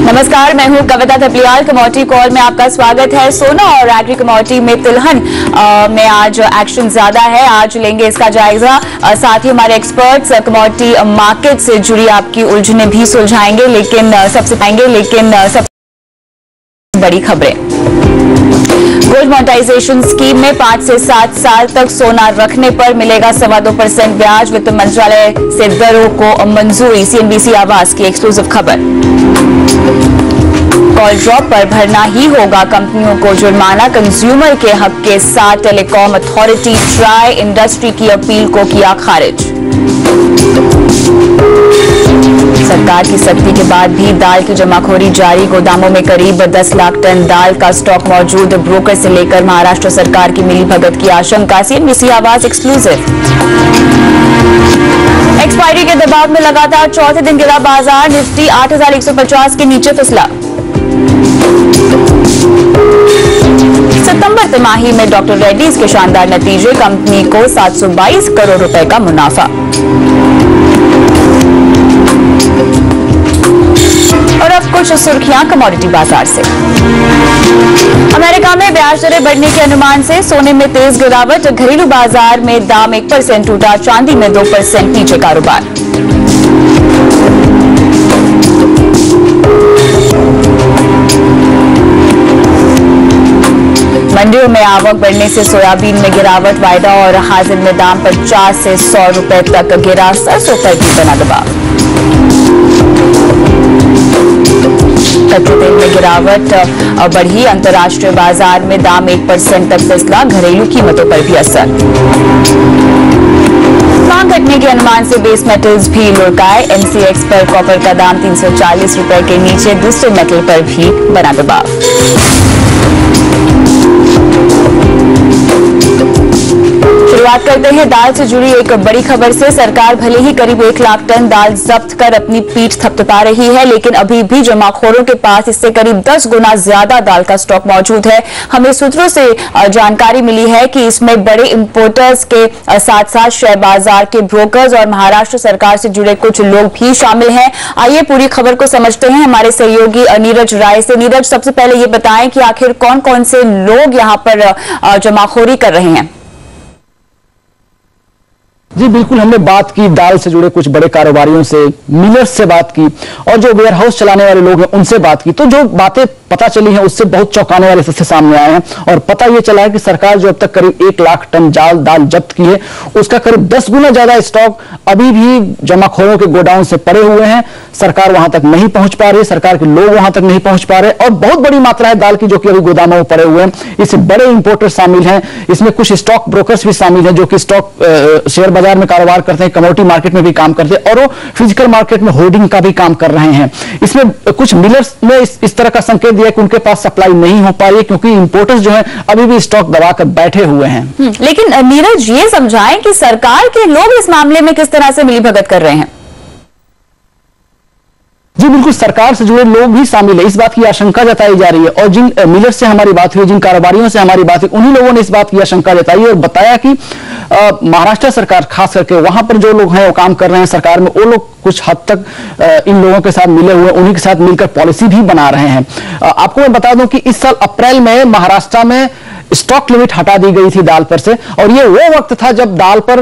नमस्कार, मैं हूं कविता थपलियाल। कमोडिटी कॉल में आपका स्वागत है। सोना और एग्री कमोडिटी में तिलहन में आज एक्शन ज्यादा है। आज लेंगे इसका जायजा। साथ ही हमारे एक्सपर्ट्स कमोडिटी मार्केट से जुड़ी आपकी उलझने भी सुलझाएंगे। लेकिन सबसे बड़ी खबरें। गोल्ड मोनेटाइजेशन स्कीम में 5 से 7 साल तक सोना रखने पर मिलेगा 2.25% ब्याज। वित्त मंत्रालय से दरों को मंजूरी। CNBC आवाज की एक्सक्लूसिव खबर। कॉल ड्रॉप पर भरना ही होगा कंपनियों को जुर्माना। कंज्यूमर के हक के साथ टेलीकॉम अथॉरिटी ट्राई इंडस्ट्री की अपील को किया खारिज। सरकार की सख्ती के बाद भी दाल की जमाखोरी जारी। गोदामों में करीब 10 लाख टन दाल का स्टॉक मौजूद। ब्रोकर से लेकर महाराष्ट्र सरकार की मिलीभगत की आशंका। CNBC आवाज एक्सक्लूसिव। एक्सपायरी के दबाव में लगातार चौथे दिन गिरा बाजार। निफ्टी 8,150 के नीचे फिसला। सितंबर तिमाही में डॉक्टर रेड्डीज के शानदार नतीजे। कंपनी को 722 करोड़ रुपए का मुनाफा। और अब कुछ सुर्खियां कमोडिटी बाजार से। अमेरिका में ब्याज दरें बढ़ने के अनुमान से सोने में तेज गिरावट। घरेलू बाजार में दाम 1% टूटा। चांदी में 2% नीचे कारोबार। मंडियों में आवक बढ़ने से सोयाबीन में गिरावट। वायदा और हाजिर में दाम 50 से 100 रुपए तक गिरा। सरसों पर भी बना दबाव। कच्चे तेल में गिरावट बढ़ी। अंतर्राष्ट्रीय बाजार में दाम 1% तक फिसला। घरेलू कीमतों पर भी असर। मांग घटने के अनुमान से बेस मेटल्स भी लुढ़काए। MCX पर कॉपर का दाम 340 रुपए के नीचे। दूसरे मेटल पर भी बना दबाव। शुरुआत करते हैं दाल से जुड़ी एक बड़ी खबर से। सरकार भले ही करीब 1 लाख टन दाल जब्त कर अपनी पीठ थपथपा रही है, लेकिन अभी भी जमाखोरों के पास इससे करीब 10 गुना ज्यादा दाल का स्टॉक मौजूद है। हमें सूत्रों से जानकारी मिली है कि इसमें बड़े इंपोर्टर्स के साथ साथ शेयर बाजार के ब्रोकर्स और महाराष्ट्र सरकार से जुड़े कुछ लोग भी शामिल हैं। आइए पूरी खबर को समझते हैं हमारे सहयोगी नीरज राय से। नीरज, सबसे पहले ये बताएं कि आखिर कौन कौन से लोग यहाँ पर जमाखोरी कर रहे हैं। जी बिल्कुल, हमने बात की दाल से जुड़े कुछ बड़े कारोबारियों से, मिलर्स से बात की और जो वेयर हाउस चलाने वाले लोग हैं उनसे बात की। तो जो बातें पता चली हैं उससे बहुत चौंकाने वाले तथ्य सामने आए हैं। और पता यह चला है कि सरकार जो अब तक करीब 1 लाख टन दाल जब्त की है, उसका करीब 10 गुना ज्यादा स्टॉक अभी भी जमाखोरों के गोडाउन से पड़े हुए हैं। सरकार वहां तक नहीं पहुंच पा रही है, सरकार के लोग वहां तक नहीं पहुंच पा रहे और बहुत बड़ी मात्रा है दाल की जो कि अभी गोदामों में पड़े हुए हैं। इसमें बड़े इंपोर्टर शामिल हैं, इसमें कुछ स्टॉक ब्रोकर्स भी शामिल हैं जो कि स्टॉक शेयर बाजार में कारोबार करते हैं, कमोडिटी मार्केट में भी काम करते हैं और वो फिजिकल मार्केट में होर्डिंग का भी काम कर रहे हैं। इसमें कुछ मिलर्स ने इस तरह का संकेत दिया कि उनके पास सप्लाई नहीं हो पा रही है क्योंकि इंपोर्टर्स जो हैं अभी भी स्टॉक दबाकर बैठे हुए हैं। लेकिन नीरज, ये समझाएं कि सरकार के लोग इस मामले में किस तरह से मिलीभगत कर रहे हैं। जी बिल्कुल, सरकार से जुड़े लोग भी शामिल है, इस बात की आशंका जताई जा रही है। और जिन मिलर्स से हमारी बात हुई, जिन कारोबारियों से हमारी बात हुई, उन्हीं लोगों ने इस बात की आशंका जताई और बताया कि महाराष्ट्र सरकार खास करके वहां पर जो लोग हैं वो काम कर रहे हैं सरकार में, वो लोग कुछ हद तक इन लोगों के साथ मिले हुए, उन्हीं के साथ मिलकर पॉलिसी भी बना रहे हैं। आपको मैं बता दूं कि इस साल अप्रैल में महाराष्ट्र में स्टॉक लिमिट हटा दी गई थी दाल पर से और ये वो वक्त था जब दाल पर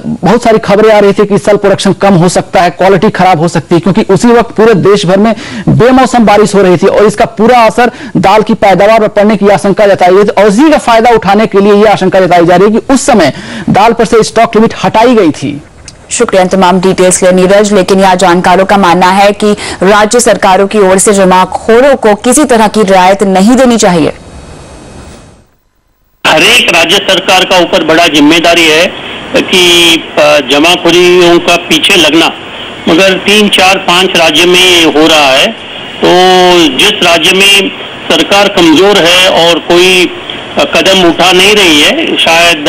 बहुत सारी खबरें आ रही थी कि इस साल प्रोडक्शन कम हो सकता है, क्वालिटी खराब हो सकती है, क्योंकि उसी वक्त पूरे देश भर में बेमौसम बारिश हो रही थी और इसका पूरा असर दाल की पैदावार पर पड़ने की आशंका जताई गई थी और इसी का फायदा उठाने के लिए यह आशंका जताई जा रही है कि उस समय दाल पर से स्टॉक लिमिट हटाई गई थी। शुक्रिया तमाम डिटेल्स के लिए नीरज। लेकिन यहाँ जानकारों का मानना है कि राज्य सरकारों की ओर से जमाखोरों को किसी तरह की रियायत नहीं देनी चाहिए। हर एक राज्य सरकार का ऊपर बड़ा जिम्मेदारी है कि जमाखोरियों का पीछे लगना, मगर 3, 4, 5 राज्य में ये हो रहा है। तो जिस राज्य में सरकार कमजोर है और कोई कदम उठा नहीं रही है, शायद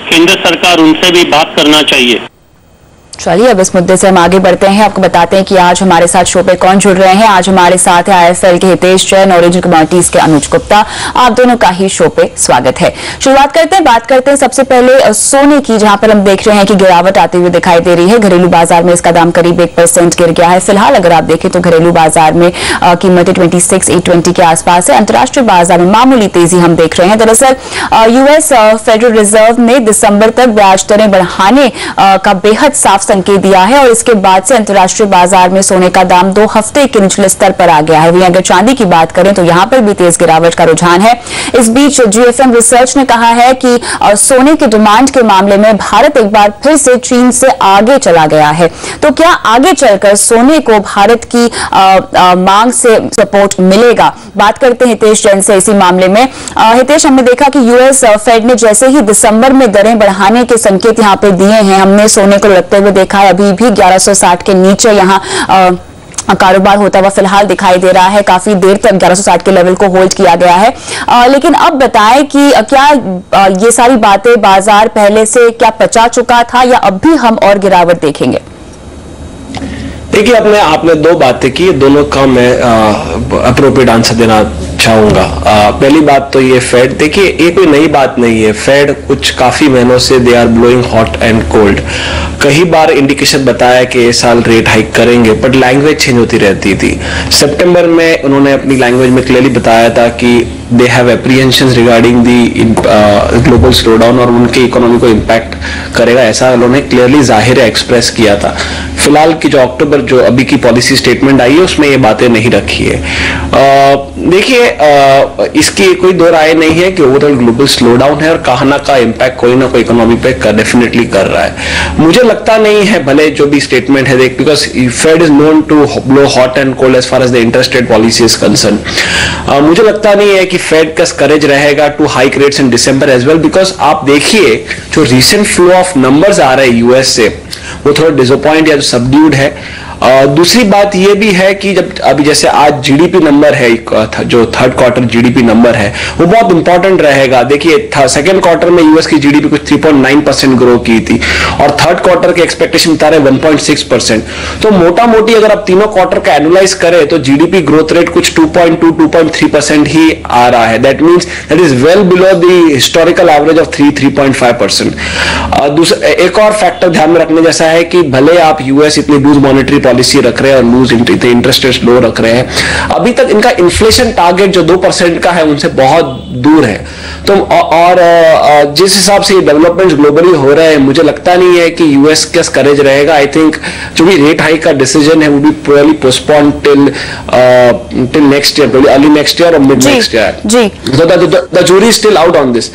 केंद्र सरकार उनसे भी बात करना चाहिए। चलिए अब इस मुद्दे से हम आगे बढ़ते हैं। आपको बताते हैं कि आज हमारे साथ शो पे कौन जुड़ रहे हैं। आज हमारे साथ है IIFL के हितेश जैन और ओरिजिनल कमोडिटीज के अनुज गुप्ता। आप दोनों का ही शो पे स्वागत है। शुरुआत करते हैं, बात करते हैं सबसे पहले सोने की, जहां पर हम देख रहे हैं कि गिरावट आती हुई दिखाई दे रही है। घरेलू बाजार में इसका दाम करीब 1% गिर गया है। फिलहाल अगर आप देखें तो घरेलू बाजार में कीमतें 26,820 के आसपास है। अंतर्राष्ट्रीय बाजार में मामूली तेजी हम देख रहे हैं। दरअसल US फेडरल रिजर्व ने दिसंबर तक ब्याज दरें बढ़ाने का बेहद साफ संकेत दिया है और इसके बाद से अंतर्राष्ट्रीय बाजार में सोने का दाम 2 हफ्ते के निचले स्तर पर आ गया है। वहीं अगर चांदी की बात करें तो यहां पर भी तेज गिरावट का रुझान है। इस बीच GFM रिसर्च ने कहा है कि सोने की डिमांड के मामले में भारत एक बार फिर से चीन से आगे चला गया है। तो क्या आगे चलकर सोने को भारत की मांग से सपोर्ट मिलेगा? बात करते हैं हितेश जैन से इसी मामले में। हितेश, हमने देखा कि US फेड ने जैसे ही दिसंबर में दरें बढ़ाने के संकेत यहां पर दिए हैं, हमने सोने को लुढ़कते हुए देखा है। अभी भी 1160 के नीचे यहां कारोबार होता हुआ फिलहाल दिखाई दे रहा है। काफी देर तक 1160 के लेवल को होल्ड किया गया है। लेकिन अब बताएं कि क्या ये सारी बातें बाजार पहले से क्या पचा चुका था या अब भी हम और गिरावट देखेंगे? देखिए, आपने 2 बातें की, दोनों का मैं अप्रोप्रिएट आंसर देना चाहूंगा। पहली बात तो ये फेड, देखिए ये कोई नई बात नहीं है। फेड कुछ काफी महीनों से they are blowing hot and cold. कई बार इंडिकेशन बताया कि इस साल रेट हाइक करेंगे, बट लैंग्वेज चेंज होती रहती थी। सितंबर में उन्होंने अपनी लैंग्वेज में क्लियरली बताया था कि they have apprehensions regarding the global slowdown और उनके इकोनॉमी को इम्पैक्ट करेगा, ऐसा उन्होंने क्लियरली जाहिर एक्सप्रेस किया था। फिलहाल की जो अक्टूबर जो अभी की पॉलिसी स्टेटमेंट आई है उसमें ये बातें नहीं रखी है। देखिए, इसकी कोई दो राय नहीं है कि ओवरऑल ग्लोबल स्लोडाउन है और कहां ना का इम्पैक्ट कोई ना कोई इकोनॉमी पे डेफिनेटली कर रहा है। मुझे लगता नहीं है, भले जो भी स्टेटमेंट है, देख because Fed is known to blow hot and cold as far as the interest rate policy is concern. मुझे लगता नहीं है कि फेड का करेज रहेगा to hike rates in December as well, because आप देखिए जो रिसेंट फ्लो ऑफ नंबर्स आ रहे हैं यूएस से, वो थोड़ा डिसअपॉइंट या सबड्यूड है। दूसरी बात यह भी है कि जब अभी जैसे आज जीडीपी नंबर है, जो थर्ड क्वार्टर जीडीपी नंबर है, वो बहुत इंपॉर्टेंट रहेगा। देखिए, सेकंड क्वार्टर में यूएस की जीडीपी कुछ 3.9% ग्रो की थी और थर्ड क्वार्टर के एक्सपेक्टेशन बता रहे 1.6%। तो मोटा मोटी अगर आप तीनों क्वार्टर का एनुलाइज करें तो जीडीपी ग्रोथ रेट कुछ 2.2-2.3% ही आ रहा है। That means that is well below the historical average of 3.5%। एक और फैक्टर ध्यान में रखने जैसा है कि भले आप यूएस इतनी लूज मॉनेटरी पॉलिसी रख रहे हैं और लूज इंटरेस्ट रेट लो रख रहे हैं, अभी तक इनका इन्फ्लेशन टारगेट जो 2% का है उनसे बहुत दूर है। तो और जिस हिसाब से डेवलपमेंट ग्लोबली हो रहे हैं, मुझे लगता नहीं है कि यूएस का करेज रहेगा। आई थिंक जो भी रेट हाइक का डिसीजन है वो भी probably postpone till next year, early next year और mid next year. The jury is still out on this.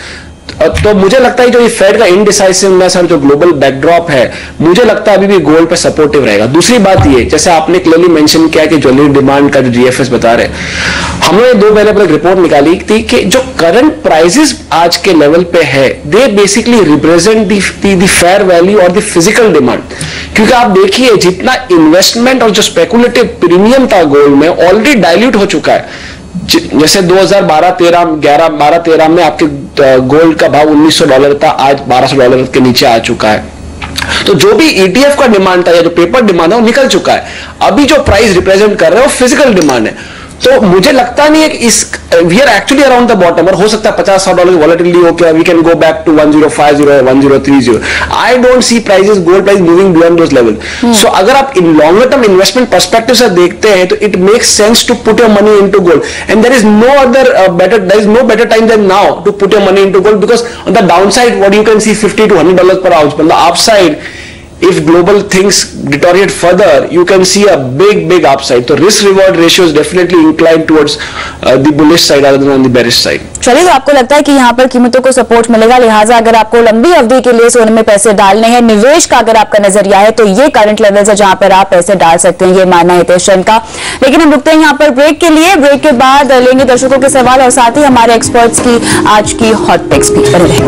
तो मुझे लगता है जो ये फेड का इनडिसाइसिवनेस और जो ग्लोबल बैकड्रॉप है, मुझे लगता है अभी भी गोल्ड पे सपोर्टिव रहेगा। दूसरी बात ये, जैसे आपने क्लियरली मेंशन किया कि ज्वेलरी डिमांड का जो जीएफएस बता रहे, हमने 2 महीने पहले रिपोर्ट निकाली थी कि जो करंट प्राइसेस आज के लेवल पे है, they basically represent the fair value और द फिजिकल डिमांड। क्योंकि आप देखिए जितना इन्वेस्टमेंट और जो स्पेकुलेटिव प्रीमियम था गोल्ड में ऑलरेडी डाइल्यूट हो चुका है। जैसे 2012-13 में आपके गोल्ड का भाव $1900 था, आज $1200 के नीचे आ चुका है। तो जो भी ETF का डिमांड था या जो पेपर डिमांड है वो निकल चुका है। अभी जो प्राइस रिप्रेजेंट कर रहे हैं वो फिजिकल डिमांड है। तो मुझे लगता नहीं है कि we are actually around the bottom, और हो सकता है $50-100 की वॉलेटिलिटी होकर we can go back to 1050 or 1030। I don't see prices, gold price moving beyond those level. So अगर आप in longer term investment perspective से देखते हैं तो it makes sense to put your money into gold, and there is no better time than now to put your money into gold, because on the down side what you can see $50-100 per ounce, but the upside, if global things deteriorate further, you can see a big upside. So risk reward ratio is definitely inclined towards the bullish side rather than on the bearish side. चलिए, तो आपको लगता है कि यहाँ पर कीमतों को सपोर्ट मिलेगा, लिहाजा अगर आपको लंबी अवधि के लिए सोने में पैसे डालने हैं, निवेश का अगर आपका नजरिया है, तो ये करंट लेवल है जहां पर आप पैसे डाल सकते हैं, ये मानना है हितेश जैन का। लेकिन हम रुकते हैं यहाँ पर ब्रेक के लिए। ब्रेक के बाद लेंगे दर्शकों के सवाल और साथ ही हमारे एक्सपर्ट्स की आज की हॉट पिक्स भी। बने रहें।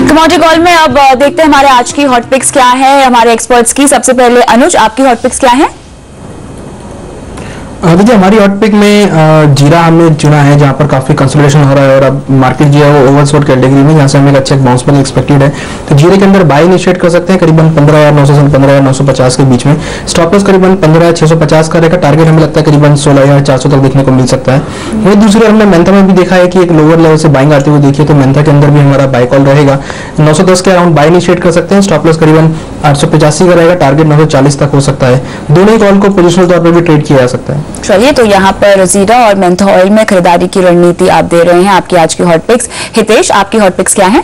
कमोडिटी कॉल में अब देखते हैं हमारे आज की हॉट पिक्स क्या है हमारे एक्सपर्ट्स की। सबसे पहले अनुज, आपकी हॉट पिक्स क्या है? देखिए हमारी हॉट पिक में जीरा हमने चुना है जहां पर काफी कंसोलिडेशन हो रहा है और अब मार्केट जो है वो ओवरसोल्ड कैटेगरी में, जहां से हमें एक अच्छा बाउंस बैक एक्सपेक्टेड है। तो जीरे के अंदर बाय इनिशिएट कर सकते हैं करीबन 15,900 से 15,950 के बीच में। स्टॉप लॉस करीबन 15,650 का रहेगा। टारगेट हमें लगता है करीबन 16,400 तक देखने को मिल सकता है। वही दूसरी हमने मेंथा में भी देखा है कि एक लोअर लेवल से बाइंग आते हुए देखिए, तो मेंथा के अंदर भी हमारा बाय कॉल रहेगा। 910 के अराउंड बाय इनिशिएट कर सकते हैं। स्टॉप लॉस करीबन 885 का रहेगा। टारगेट 940 तक हो सकता है। दोनों ही कॉल को पोजिशनल तौर पर भी ट्रेड किया जा सकता है। चलिए, तो यहाँ पर जीरा और मेंथा ऑयल में खरीदारी की रणनीति आप दे रहे हैं। आपकी आज की हॉट पिक्स। हितेश, आपकी हॉट पिक्स क्या है?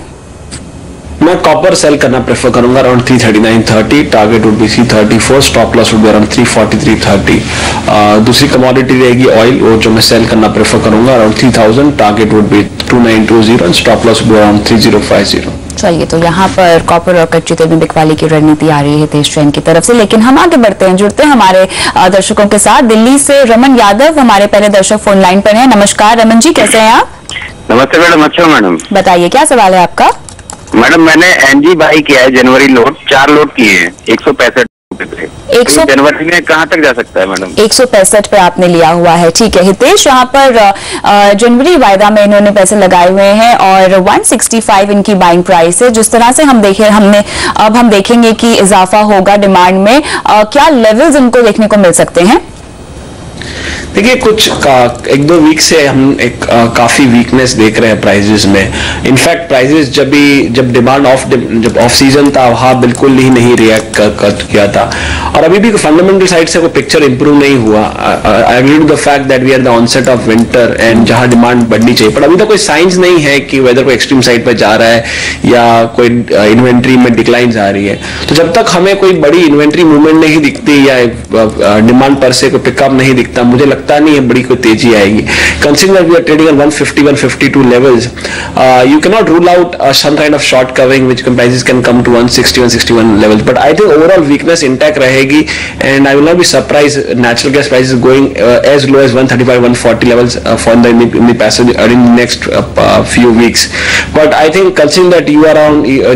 मैं कॉपर सेल करना प्रेफर करूंगा around 339.30, target would be 334, stop loss would be around 343.30। दूसरी कमोडिटी रहेगी ऑयल, वो जो मैं सेल करना प्रेफर करूंगा around 3000, target would be 2920 and stop loss would be around 3050। चलिए, तो यहाँ पर कॉपर और कच्चे तेल में बिकवाली की रणनीति आ रही है हितेश जैन की तरफ से। लेकिन हम आगे बढ़ते हैं, जुड़ते हैं हमारे दर्शकों के साथ। दिल्ली से रमन यादव हमारे पहले दर्शक फोन लाइन पर हैं। नमस्कार रमन जी, कैसे हैं आप? नमस्ते मैडम। अच्छा मैडम, बताइए क्या सवाल है आपका? मैडम मैंने एनजी बाई किया है, जनवरी लोड 4 लोड किए हैं 165 रुपए पे। 100 जनवरी में कहाँ तक जा सकता है मैडम? 165 पे आपने लिया हुआ है, ठीक है। हितेश, यहाँ पर जनवरी वायदा में इन्होंने पैसे लगाए हुए हैं और 165 इनकी बाइंग प्राइस है। जिस तरह से हम देखेंगे कि इजाफा होगा डिमांड में, क्या लेवल्स इनको देखने को मिल सकते हैं? देखिए कुछ एक दो वीक से हम एक काफी वीकनेस देख रहे हैं प्राइजेस में। इनफैक्ट प्राइजेस जब डिमांड जब ऑफ सीजन था वहाँ बिल्कुल ही नहीं रिएक्ट किया था, और अभी भी फंडामेंटल साइड से कोई पिक्चर इंप्रूव नहीं हुआ। I agree to the fact that we are the onset of winter and जहाँ डिमांड बढ़नी चाहिए, पर अभी तो कोई साइंस नहीं है कि वेदर कोई एक्सट्रीम साइड पर जा रहा है या कोई इन्वेंट्री में डिक्लाइन आ रही है। तो जब तक हमें कोई बड़ी इन्वेंट्री मूवमेंट नहीं दिखती या डिमांड पर से कोई पिकअप नहीं दिखता, मुझे लगता नहीं है बड़ी कोई तेजी आएगी। Considering we are trading at 150, 152 levels, you cannot rule out some kind of short covering which prices can come to 160, 161 levels. But I think overall weakness intact रहेगी, and I will not be surprised natural gas prices going as low as 135, 140 levels for in the passage in the next few weeks. But I think considering that you are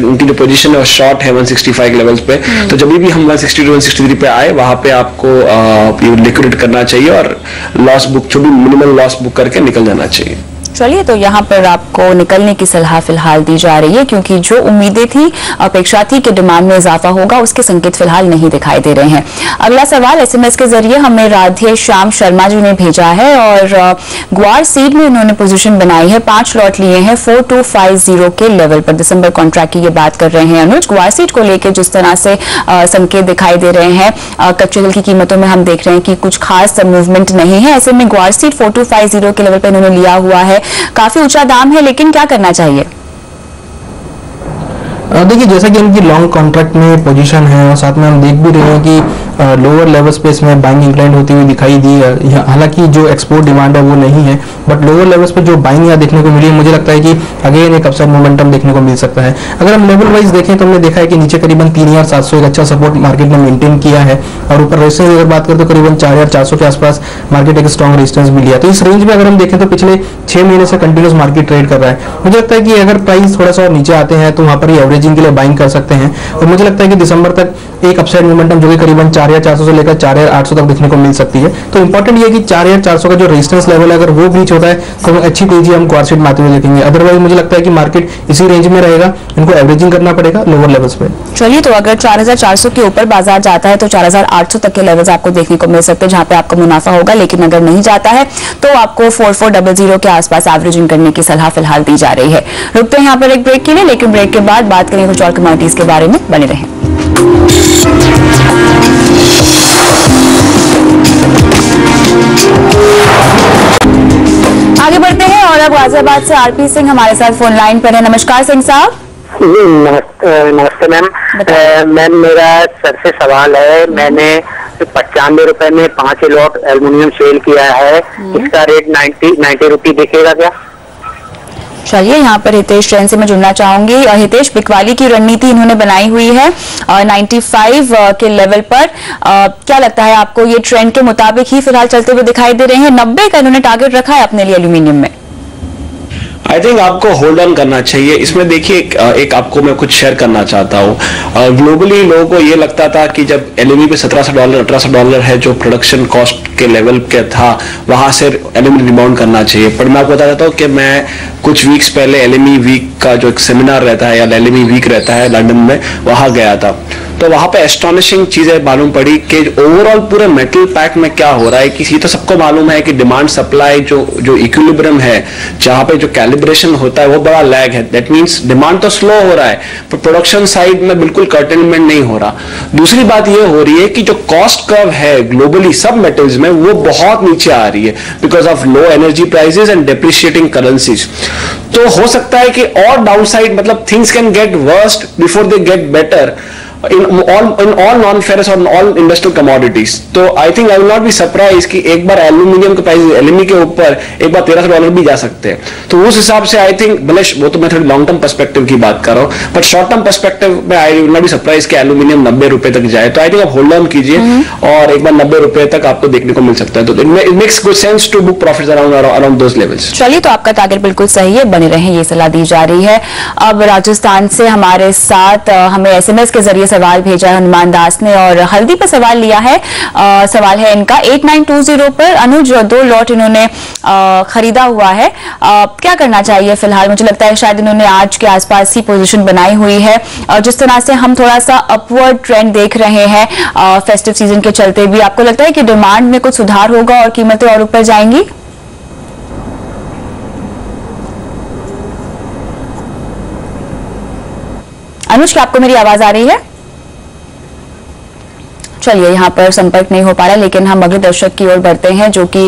उनकी जो position है short है 165 levels पे, तो जब भी हम 160 to 163 पे आए वहाँ पे आपको लिक्विडेट करना चाहिए और लॉस बुक, जो भी मिनिमल लॉस बुक करके निकल जाना चाहिए। चलिए, तो यहाँ पर आपको निकलने की सलाह फिलहाल दी जा रही है, क्योंकि जो उम्मीदें थी, अपेक्षा थी कि डिमांड में इजाफा होगा, उसके संकेत फिलहाल नहीं दिखाई दे रहे हैं। अगला सवाल एसएमएस के जरिए हमें राधे श्याम शर्मा जी ने भेजा है और ग्वार सीड में उन्होंने पोजीशन बनाई है, 5 लॉट लिए हैं 4250 के लेवल पर। दिसंबर कॉन्ट्रैक्ट की ये बात कर रहे हैं अनुज। ग्वार सीड को लेकर जिस तरह से संकेत दिखाई दे रहे हैं, कच्चे तेल की कीमतों में हम देख रहे हैं कि कुछ खास मूवमेंट नहीं है। ऐसे में ग्वार सीड 4250 के लेवल पर इन्होंने लिया हुआ है, काफी ऊंचा दाम है, लेकिन क्या करना चाहिए? देखिए जैसा कि इनकी लॉन्ग कॉन्ट्रैक्ट में पोजीशन है और साथ में हम देख भी रहे हैं कि लोअर लेवल स्पेस में बाइंग इंक्लाइंड होती हुई दिखाई दी है। हालांकि जो एक्सपोर्ट डिमांड है वो नहीं है, बट लोअर लेवल्स पे जो बाइंग यहाँ देखने को मिली है, मुझे लगता है कि अगेन एक अपसाइड मोमेंटम देखने को मिल सकता है। अगर हम लेवल वाइज देखें तो हमने देखा है कि नीचे करीबन 3700 एक अच्छा सपोर्ट मार्केट ने मेंटेन किया है, और ऊपर रेजिस्टेंस अगर बात करें तो करीबन 4400 के आसपास मार्केट एक स्ट्रॉन्ग रेजिस्टेंस भी लिया। तो इस रेंज में अगर हम देखें तो पिछले 6 महीने से कंटिन्यूस मार्केट ट्रेड कर रहा है। मुझे लगता है कि अगर प्राइस थोड़ा सा और नीचे आते हैं तो वहां पर एवरेजिंग के लिए बाइंग कर सकते हैं, और मुझे लगता है कि दिसंबर तक एक अपसाइड मोमेंटम जो कि करीबन 4400 से लेकर 4800 तक देखने को मिल सकती है। तो इंपॉर्टेंट ये कि 4400 का जो रेजिस्टेंस लेवल है, अगर वो ब्रीच होता है तो अच्छी तेजी हम क्वार्टर मारते हुए देखेंगे। अदरवाइज मुझे लगता है कि मार्केट इसी रेंज में रहेगा, इनको एवरेजिंग करना पड़ेगा लोअर लेवल्स पे। चलिए, तो अगर 4400 के ऊपर बाजार जाता है तो 4800 तक के लेवल्स आपको देखने को मिल सकते हैं, जहां पे आपका मुनाफा होगा। लेकिन अगर नहीं जाता है तो आपको 4400 के आसपास एवरेजिंग करने की सलाह फिलहाल दी जा रही है। रुकते हैं यहाँ पर एक ब्रेक के लिए, लेकिन ब्रेक के बाद बात करेंगे कुछ और कमोडिटीज के बारे में। बने रहें। आगे बढ़ते हैं और अब गाजियाबाद से आरपी सिंह हमारे साथ फोन लाइन पर है। नमस्कार सिंह साहब। नमस्ते मैम। मैम मेरा सर से सवाल है, मैंने 95 रुपए में 5 लॉट एल्युमिनियम सेल किया है, इसका रेट 90 रुपये दिखेगा क्या? चलिए, यहाँ पर हितेश जैन से मैं जुड़ना चाहूंगी। हितेश, बिकवाली की रणनीति इन्होंने बनाई हुई है 95 के लेवल पर। क्या लगता है आपको, ये ट्रेंड के मुताबिक ही फिलहाल चलते हुए दिखाई दे रहे हैं? 90 का इन्होंने टारगेट रखा है अपने लिए एल्यूमिनियम में। आई थिंक आपको होल्ड ऑन करना चाहिए। इसमें देखिए एक आपको मैं कुछ शेयर करना चाहता हूँ। ग्लोबली लोगों को ये लगता था कि जब एलएमई पे $1700 $1800 है जो प्रोडक्शन कॉस्ट के लेवल के था, वहां से एलएमई रिबाउंड करना चाहिए। पर मैं आपको बता देता हूँ कि मैं कुछ वीक्स पहले एलएमई वीक का जो एक सेमिनार रहता है या एलएमई वीक रहता है लंदन में, वहां गया था। तो वहां पे एस्टॉनिशिंग चीजें मालूम पड़ी कि ओवरऑल पूरे मेटल पैक में क्या हो रहा है कि ये तो सबको मालूम है कि डिमांड सप्लाई जो इक्विलिब्रियम है, जहां पे जो कैलिब्रेशन होता है वो बड़ा लैग है। दैट मींस डिमांड तो स्लो हो रहा है पर प्रोडक्शन साइड में बिल्कुल कर्टेलमेंट नहीं हो रहा। दूसरी बात ये हो रही है कि जो कॉस्ट कर्व है ग्लोबली सब मेटल्स में वो बहुत नीचे आ रही है because of low energy prices and depreciating currencies. तो हो सकता है कि और डाउनसाइड मतलब things can get worst before they get better in all non-ferrous और all industrial commodities। तो I think I will not be surprised कि एक बार एल्यूमिनियम के प्राइस एलएमई के ऊपर एक बार $1300 भी जा सकते हैं। तो उस हिसाब से I think भले वो तो मैं थोड़ी लॉन्ग टर्म पर्सपेक्टिव की बात कर रहा हूँ, बट शॉर्ट टर्म पर्सपेक्टिव में I will not be surprised कि एल्यूमिनियम $90 तक जाए। तो I think आप होल्ड ऑन कीजिए और एक बार $90 तक आपको देखने को मिल सकता है। तो it makes good sense to book profits around those levels। चलिए, तो आपका टारगेट बिल्कुल सही है, बने रहें, ये सलाह दी जा रही है। अब राजस्थान से हमारे साथ हमें SMS के जरिए सवाल भेजा है हनुमान दास ने और हल्दी पर सवाल लिया है। सवाल है इनका 8920 पर। अनुज 2 लॉट इन्होंने खरीदा हुआ है, क्या करना चाहिए फिलहाल? मुझे लगता है शायद इन्होंने आज के आसपास ही पोजीशन बनाई हुई है। जिस तरह से हम थोड़ा सा अपवर्ड ट्रेंड देख रहे हैं फेस्टिव सीजन के चलते भी, आपको लगता है कि डिमांड में कुछ सुधार होगा और कीमतें और ऊपर जाएंगी? अनुज, क्या आपको मेरी आवाज आ रही है? चलिए, यहाँ पर संपर्क नहीं हो पा रहा, लेकिन हम अगले दर्शक की ओर बढ़ते हैं जो कि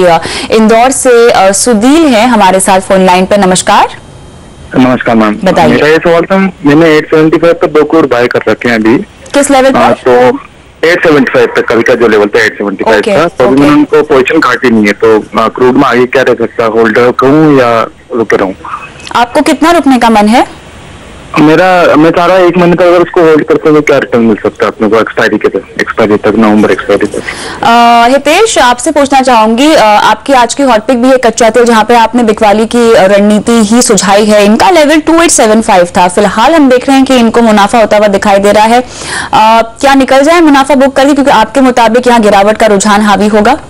इंदौर से सुधील हैं हमारे साथ फोन लाइन पे। नमस्कार। नमस्कार मैम, बताइए। मेरा ये सवाल था, मैंने 875 पर 2 करोड़ बाय कर रखे हैं अभी। किस लेवल पर? तो 875 तक कभी का जो लेवल था 875 था, तो अभी मैंने उनको पोजीशन काटी नहीं है। तो क्रूड में आगे क्या रह सकता है, होल्डर कहूँ या रुके रहूँ? आपको कितना रुकने का मन है? मैं चाह रहा 1 महीने तक अगर उसको होल्ड करते हुए क्या रिटर्न मिल सकता है अपने को एक्सपायरी तक, नवंबर एक्सपायरी तक? हितेश, आपसे पूछना चाहूंगी, आपकी आज की हॉट पिक भी है कच्चा तेल, जहां पे आपने बिकवाली की रणनीति ही सुझाई है। इनका लेवल 2875 था, फिलहाल हम देख रहे हैं कि इनको मुनाफा होता हुआ दिखाई दे रहा है। क्या निकल जाए मुनाफा बुक कर दी, क्योंकि आपके मुताबिक यहाँ गिरावट का रुझान हावी होगा?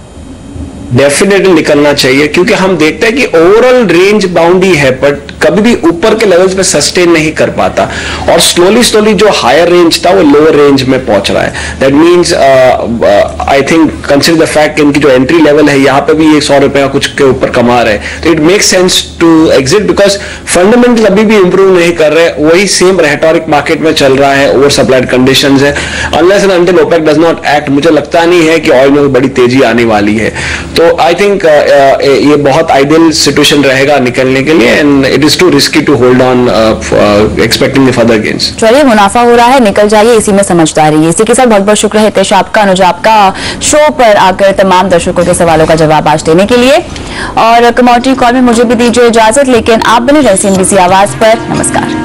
डेफिनेटली निकलना चाहिए क्योंकि हम देखते हैं कि ओवरऑल रेंज बाउंड ही है बट कभी भी ऊपर के लेवल्स पे सस्टेन नहीं कर पाता और स्लोली जो हायर रेंज था वो लोअर रेंज में पहुंच रहा है। That means I think consider the fact कि इनकी जो एंट्री लेवल है यहाँ पे भी ये $100 का कुछ के ऊपर कमा रहे हैं, तो it make sense to exit because fundamental अभी भी इंप्रूव नहीं कर रहे, वही सेम रेटोरिक मार्केट में चल रहा है, ओवर सप्लाइड कंडीशंस है। Unless and until OPEC does not act, मुझे लगता नहीं है कि ऑयल में बड़ी तेजी आने वाली है। तो आई थिंक ये बहुत आइडियल सिचुएशन रहेगा निकलने के लिए and it is too risky to hold on expecting the further gains. चलिए, मुनाफा हो रहा है, निकल जाइए, इसी में समझदारी है। इसी के साथ बहुत बहुत शुक्र है हितेश आपका, अनुज आपका, शो पर आकर तमाम दर्शकों के सवालों का जवाब आज देने के लिए। और कमोडिटी कॉल में मुझे भी दीजिए इजाजत, लेकिन आप बने रहे CNBC आवाज पर। नमस्कार।